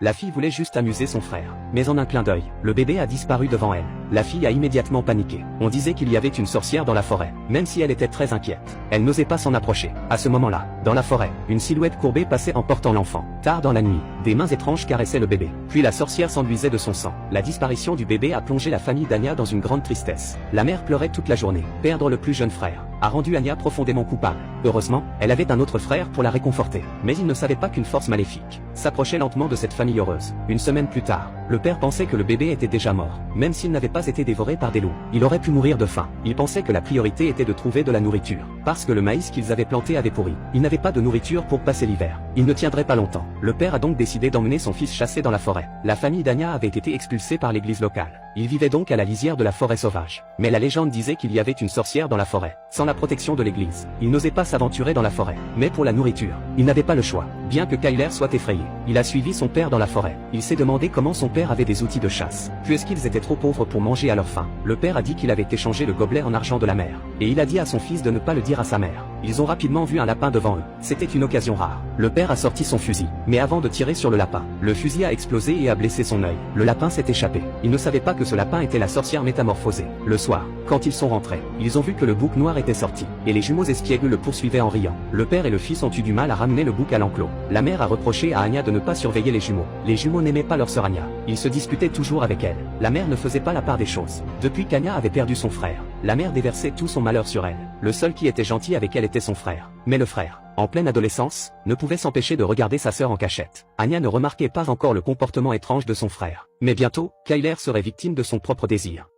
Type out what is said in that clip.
La fille voulait juste amuser son frère. Mais en un clin d'œil, le bébé a disparu devant elle. La fille a immédiatement paniqué. On disait qu'il y avait une sorcière dans la forêt, même si elle était très inquiète. Elle n'osait pas s'en approcher. À ce moment-là, dans la forêt, une silhouette courbée passait en portant l'enfant. Tard dans la nuit, des mains étranges caressaient le bébé. Puis la sorcière s'enduisait de son sang. La disparition du bébé a plongé la famille d'Anya dans une grande tristesse. La mère pleurait toute la journée. Perdre le plus jeune frère a rendu Anya profondément coupable. Heureusement, elle avait un autre frère pour la réconforter. Mais il ne savait pas qu'une force maléfique s'approchait lentement de cette famille heureuse. Une semaine plus tard, le père pensait que le bébé était déjà mort. Même s'il n'avait pas été dévoré par des loups, il aurait pu mourir de faim. Il pensait que la priorité était de trouver de la nourriture. Parce que le maïs qu'ils avaient planté avait pourri. Il n'avait pas de nourriture pour passer l'hiver. Il ne tiendrait pas longtemps. Le père a donc décidé d'emmener son fils chasser dans la forêt. La famille d'Anya avait été expulsée par l'église locale. Il vivait donc à la lisière de la forêt sauvage. Mais la légende disait qu'il y avait une sorcière dans la forêt. Sans la protection de l'église, il n'osait pas s'aventurer dans la forêt. Mais pour la nourriture, il n'avait pas le choix. Bien que Kyler soit effrayé, il a suivi son père dans la forêt. Il s'est demandé comment son père avait des outils de chasse. Puisqu'ils étaient trop pauvres pour manger à leur faim, le père a dit qu'il avait échangé le gobelet en argent de la mère. Et il a dit à son fils de ne pas le dire à sa mère. Ils ont rapidement vu un lapin devant eux. C'était une occasion rare. Le père a sorti son fusil. Mais avant de tirer sur le lapin, le fusil a explosé et a blessé son œil. Le lapin s'est échappé. Il ne savait pas que ce lapin était la sorcière métamorphosée. Le soir, quand ils sont rentrés, ils ont vu que le bouc noir était sorti. Et les jumeaux espiègles le poursuivaient en riant. Le père et le fils ont eu du mal à ramener le bouc à l'enclos. La mère a reproché à Anya de ne pas surveiller les jumeaux. Les jumeaux n'aimaient pas leur sœur Anya. Ils se disputaient toujours avec elle. La mère ne faisait pas la part des choses. Depuis qu'Anya avait perdu son frère, la mère déversait tout son malheur sur elle. Le seul qui était gentil avec elle était son frère. Mais le frère, en pleine adolescence, ne pouvait s'empêcher de regarder sa sœur en cachette. Anya ne remarquait pas encore le comportement étrange de son frère. Mais bientôt, Kyler serait victime de son propre désir.